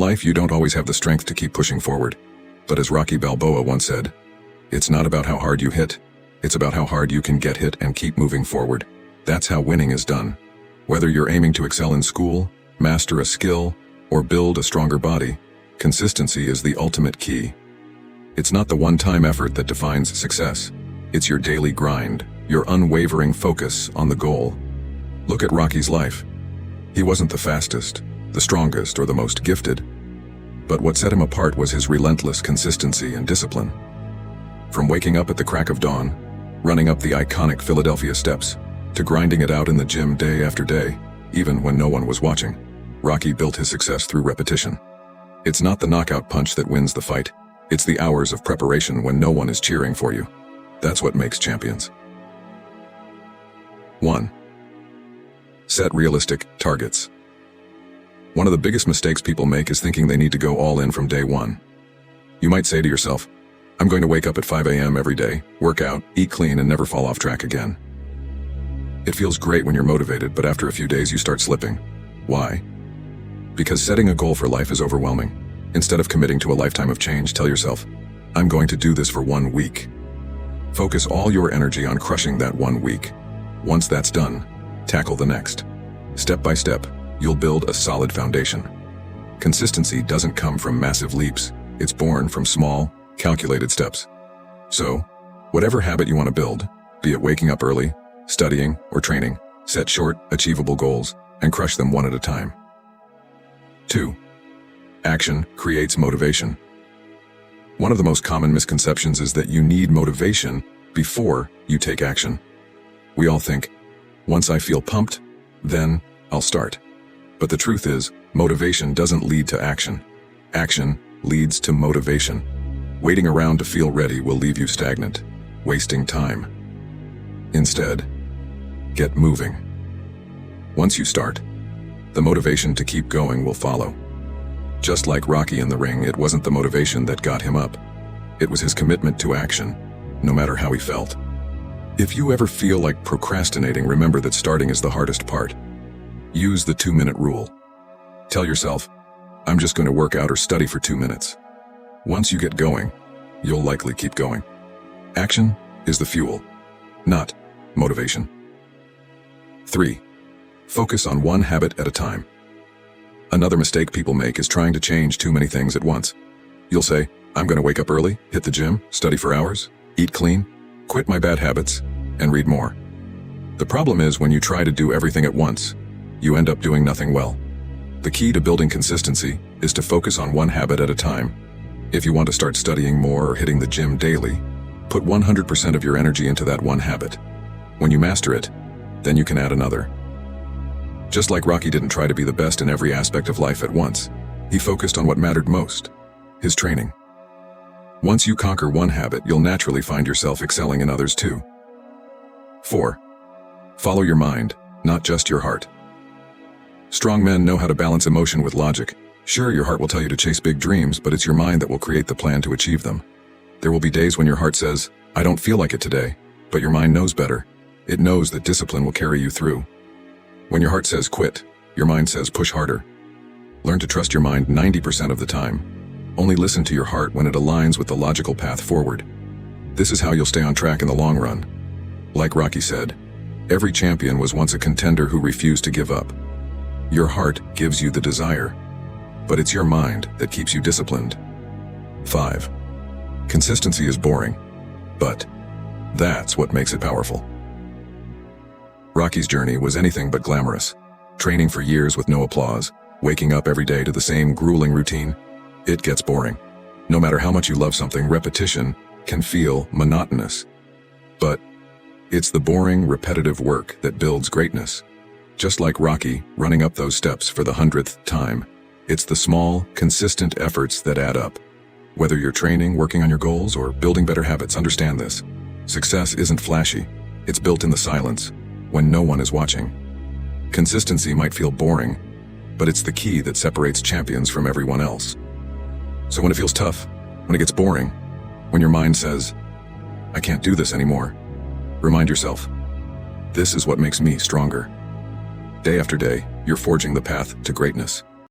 life, you don't always have the strength to keep pushing forward. But as Rocky Balboa once said, it's not about how hard you hit, it's about how hard you can get hit and keep moving forward. That's how winning is done. Whether you're aiming to excel in school, master a skill, or build a stronger body, consistency is the ultimate key. It's not the one-time effort that defines success. It's your daily grind, your unwavering focus on the goal. Look at Rocky's life. He wasn't the fastest, the strongest, or the most gifted. But what set him apart was his relentless consistency and discipline. From waking up at the crack of dawn, running up the iconic Philadelphia steps, to grinding it out in the gym day after day, even when no one was watching, Rocky built his success through repetition. It's not the knockout punch that wins the fight. It's the hours of preparation when no one is cheering for you. That's what makes champions. 1. Set realistic targets. One of the biggest mistakes people make is thinking they need to go all in from day one. You might say to yourself, I'm going to wake up at 5 a.m. every day, work out, eat clean, and never fall off track again. It feels great when you're motivated, but after a few days you start slipping. Why? Because setting a goal for life is overwhelming. Instead of committing to a lifetime of change, tell yourself, I'm going to do this for 1 week. Focus all your energy on crushing that 1 week. Once that's done, tackle the next. Step by step, you'll build a solid foundation. Consistency doesn't come from massive leaps. It's born from small, calculated steps. So, whatever habit you want to build, be it waking up early, studying, or training, set short, achievable goals and crush them one at a time. 2. Action creates motivation. One of the most common misconceptions is that you need motivation before you take action. We all think, once I feel pumped, then I'll start. But the truth is, motivation doesn't lead to action. Action leads to motivation. Waiting around to feel ready will leave you stagnant, wasting time. Instead, get moving. Once you start, the motivation to keep going will follow. Just like Rocky in the ring, it wasn't the motivation that got him up. It was his commitment to action, no matter how he felt. If you ever feel like procrastinating, remember that starting is the hardest part. Use the 2-minute rule. Tell yourself, I'm just going to work out or study for 2 minutes. Once you get going, you'll likely keep going. Action is the fuel, not motivation. 3. Focus on one habit at a time. Another mistake people make is trying to change too many things at once. You'll say, I'm going to wake up early, hit the gym, study for hours, eat clean, quit my bad habits, and read more. The problem is when you try to do everything at once, you end up doing nothing well. The key to building consistency is to focus on one habit at a time. If you want to start studying more or hitting the gym daily, put 100% of your energy into that one habit. When you master it, then you can add another. Just like Rocky didn't try to be the best in every aspect of life at once, he focused on what mattered most, his training. Once you conquer one habit, you'll naturally find yourself excelling in others too. 4. Follow your mind, not just your heart. Strong men know how to balance emotion with logic. Sure, your heart will tell you to chase big dreams, but it's your mind that will create the plan to achieve them. There will be days when your heart says, I don't feel like it today, but your mind knows better. It knows that discipline will carry you through. When your heart says quit, your mind says push harder. Learn to trust your mind 90% of the time. Only listen to your heart when it aligns with the logical path forward. This is how you'll stay on track in the long run. Like Rocky said, every champion was once a contender who refused to give up. Your heart gives you the desire, but it's your mind that keeps you disciplined. 5. Consistency is boring, but that's what makes it powerful. Rocky's journey was anything but glamorous. Training for years with no applause, waking up every day to the same grueling routine. It gets boring. No matter how much you love something, repetition can feel monotonous. But it's the boring, repetitive work that builds greatness. Just like Rocky running up those steps for the 100th time, it's the small, consistent efforts that add up. Whether you're training, working on your goals, or building better habits, understand this. Success isn't flashy. It's built in the silence, when no one is watching. Consistency might feel boring, but it's the key that separates champions from everyone else. So when it feels tough, when it gets boring, when your mind says, I can't do this anymore, remind yourself, this is what makes me stronger. Day after day, you're forging the path to greatness.